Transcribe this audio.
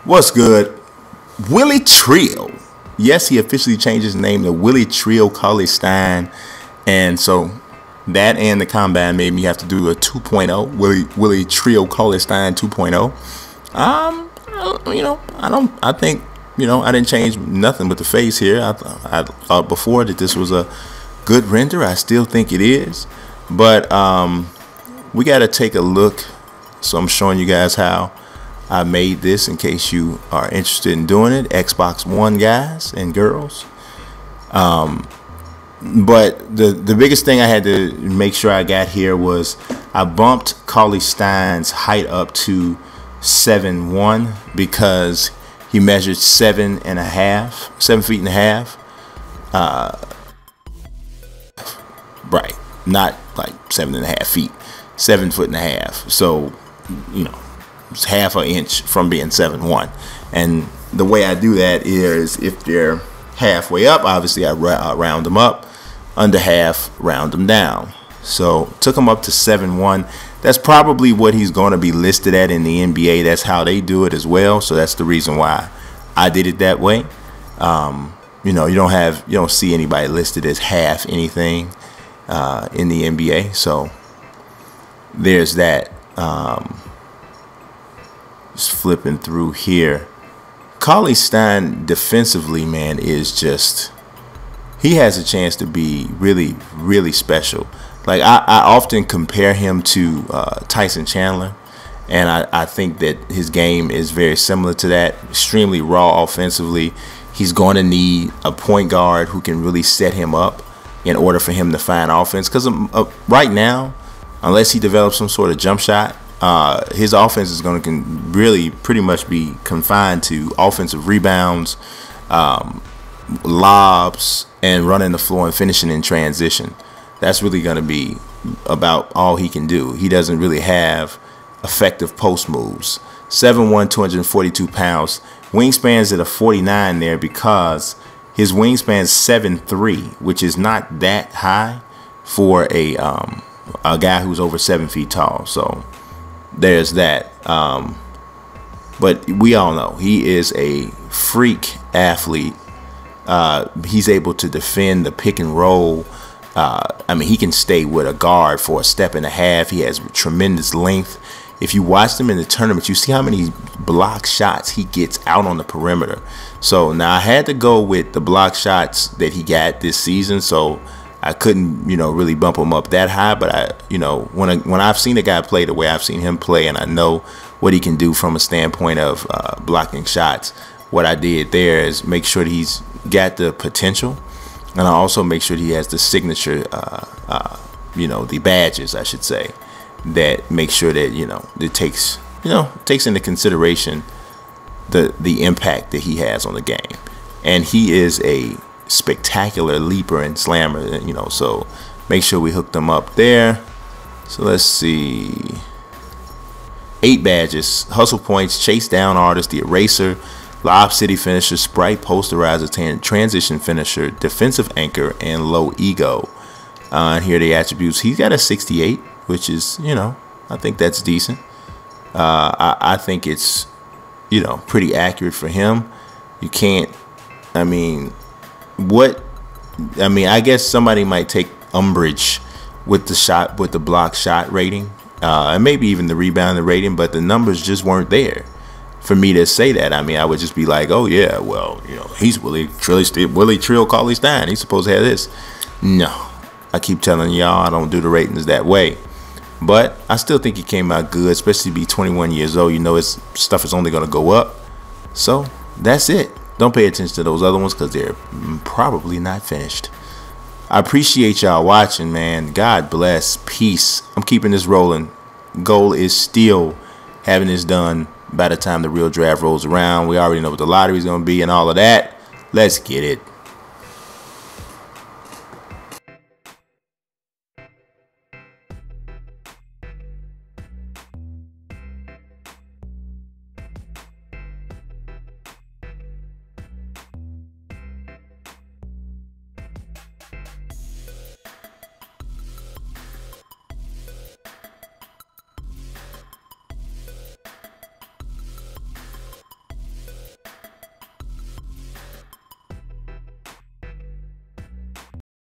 What's good? Willie Trill. Yes, he officially changed his name to Willie Trill Cauley-Stein. And so that and the combine made me have to do a 2.0. Willie Trill Cauley-Stein 2.0. I think, I didn't change nothing but the face here. I thought before that this was a good render. I still think it is. But we got to take a look. So I'm showing you guys how I made this in case you are interested in doing it, Xbox One guys and girls. But the biggest thing I had to make sure I got here was I bumped Cauley-Stein's height up to 7'1" because he measured 7 feet and a half. Right, not like 7.5 feet, 7 foot and a half. So, it's half an inch from being 7'1", and the way I do that is if they're halfway up, obviously I round them up, under half, round them down. So took him up to 7'1". That's probably what he's going to be listed at in the NBA. That's how they do it as well. So that's the reason why I did it that way. You don't see anybody listed as half anything in the NBA. So there's that. Just flipping through here. Cauley-Stein defensively, man, is just, he has a chance to be really, really special. Like I often compare him to Tyson Chandler, and I think that his game is very similar to that. Extremely raw offensively. He's going to need a point guard who can really set him up in order for him to find offense. Because right now, unless he develops some sort of jump shot, his offense is going to really pretty much be confined to offensive rebounds, lobs, and running the floor and finishing in transition. That's really going to be about all he can do. He doesn't really have effective post moves. 7'1", 242 pounds. Wingspan's at a 49 there because his wingspan's 7'3", which is not that high for a guy who's over 7 feet tall. So there's that. But we all know he is a freak athlete. He's able to defend the pick and roll. He can stay with a guard for a step and a half. He has tremendous length. If you watch him in the tournament, you see how many block shots he gets out on the perimeter. So now I had to go with the block shots that he got this season. So I couldn't, really bump him up that high. But when I've seen a guy play the way I've seen him play, and I know what he can do from a standpoint of blocking shots, what I did there is make sure that he's got the potential, and I also make sure that he has the signature, the badges, I should say, that make sure that it takes into consideration the impact that he has on the game, and he is a spectacular leaper and slammer, so make sure we hook them up there. So let's see, 8 badges: hustle points, chase down artist, the eraser, lob city finisher, sprite, posterizer, transition finisher, defensive anchor, and low ego. And here are the attributes. He's got a 68, which is, I think that's decent. I think it's, pretty accurate for him. You can't, I guess somebody might take umbrage with the block shot rating, and maybe even the rebound rating, but the numbers just weren't there for me to say that. I would just be like, oh yeah, well, he's Willie Trill Cauley-Stein. He's supposed to have this. No, I keep telling y'all I don't do the ratings that way. But I still think he came out good, especially to be 21 years old. His stuff is only going to go up. So that's it. Don't pay attention to those other ones because they're probably not finished. I appreciate y'all watching, man. God bless. Peace. I'm keeping this rolling. Goal is still having this done by the time the real draft rolls around. We already know what the lottery is going to be and all of that. Let's get it.